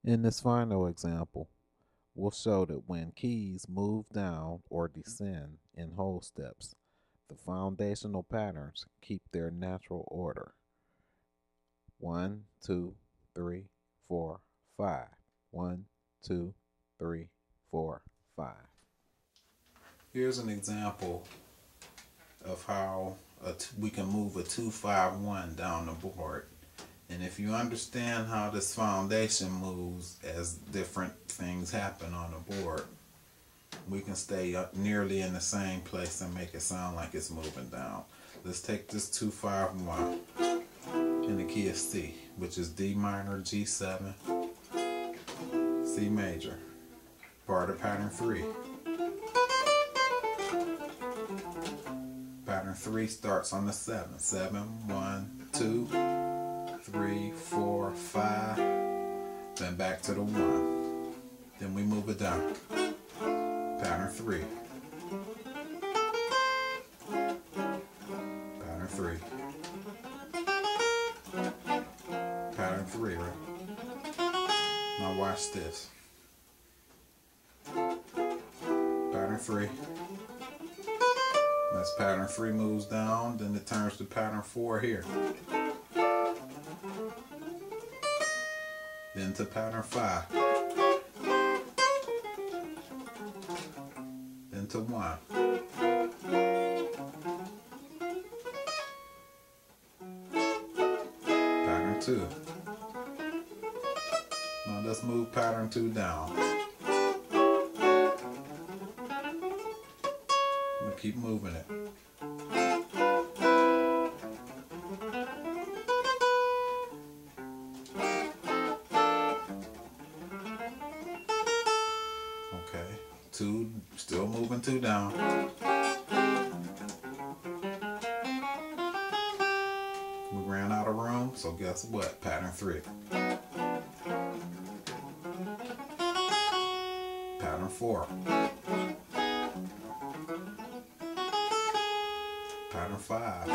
In this final example, we'll show that when keys move down or descend in whole steps, the foundational patterns keep their natural order. 1, 2, 3, 4, 5. 1, 2, 3, 4, 5. Here's an example of how we can move a 2-5-1 down the board. And if you understand how this foundation moves as different things happen on the board, we can stay nearly in the same place and make it sound like it's moving down. Let's take this 2-5-1 in the key of C, which is D minor, G7, C major, part of pattern 3. Pattern 3 starts on the 7. 7, 1, 2, 3, 4, 5, then back to the 1. Then we move it down. Pattern 3. Pattern 3. Pattern 3, right? Now watch this. Pattern 3. As pattern 3 moves down, then it turns to pattern 4 here. Then to pattern 5. Then to 1. Pattern 2. Now let's move pattern 2 down. We'll keep moving it. Okay, 2, still moving 2 down. We ran out of room, so guess what? Pattern 3. Pattern 4. Pattern 5.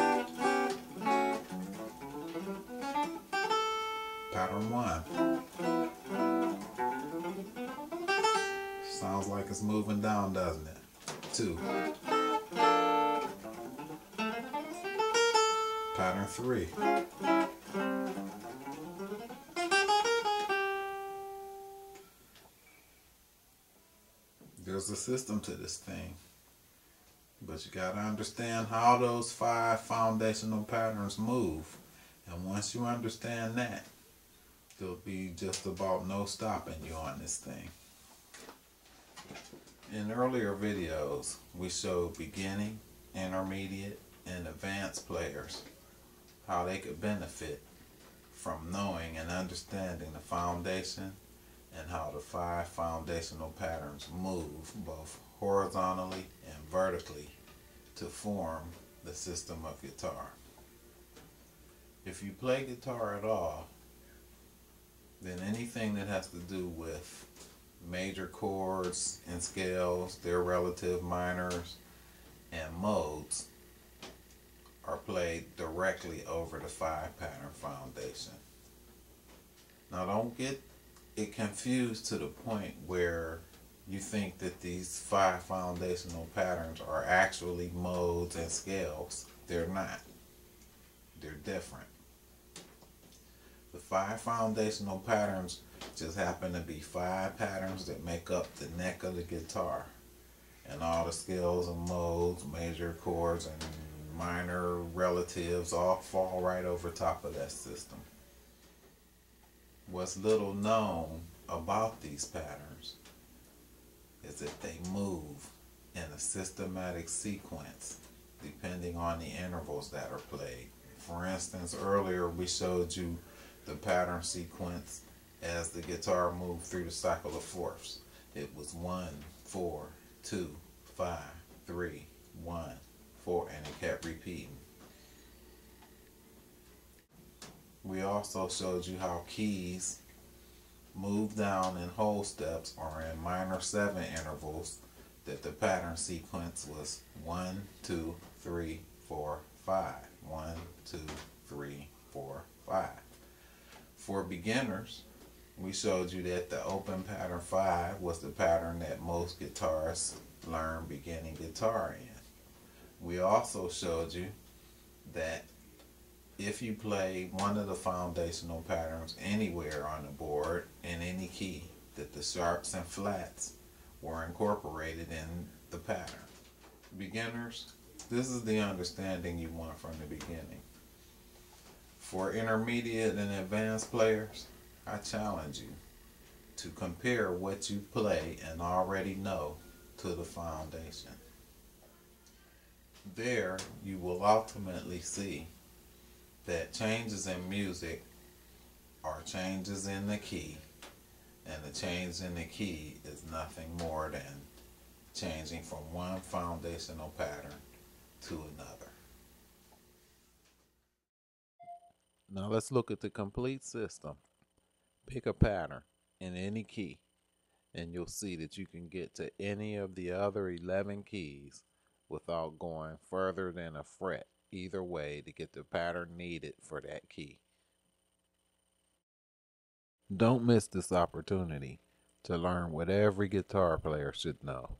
Pattern 1. Sounds like it's moving down, doesn't it? 2. Pattern 3. There's a system to this thing, but you got to understand how those 5 foundational patterns move, and once you understand that, there'll be just about no stopping you on this thing. In earlier videos, we showed beginning, intermediate, and advanced players how they could benefit from knowing and understanding the foundation and how the 5 foundational patterns move both horizontally and vertically to form the system of guitar. If you play guitar at all, then anything that has to do with major chords and scales, their relative minors and modes, are played directly over the 5 pattern foundation. Now don't get it confused to the point where you think that these 5 foundational patterns are actually modes and scales. They're not. They're different. The 5 foundational patterns just happen to be 5 patterns that make up the neck of the guitar. And all the scales and modes, major chords and minor relatives all fall right over top of that system. What's little known about these patterns is that they move in a systematic sequence depending on the intervals that are played. For instance, earlier we showed you the pattern sequence as the guitar moved through the cycle of fourths. It was 1, 4, 2, 5, 3, 1, 4, and it kept repeating. We also showed you how keys move down in whole steps or in minor 7 intervals, that the pattern sequence was 1, 2, 3, 4, 5. 1, 2, 3, 4, 5. For beginners, We showed you that the open pattern 5 was the pattern that most guitarists learn beginning guitar in. We also showed you that if you play one of the foundational patterns anywhere on the board in any key, that the sharps and flats were incorporated in the pattern. Beginners, this is the understanding you want from the beginning. For intermediate and advanced players, I challenge you to compare what you play and already know to the foundation. There, you will ultimately see that changes in music are changes in the key, and the change in the key is nothing more than changing from one foundational pattern to another. Now let's look at the complete system. Pick a pattern in any key, and you'll see that you can get to any of the other 11 keys without going further than a fret either way to get the pattern needed for that key. Don't miss this opportunity to learn what every guitar player should know.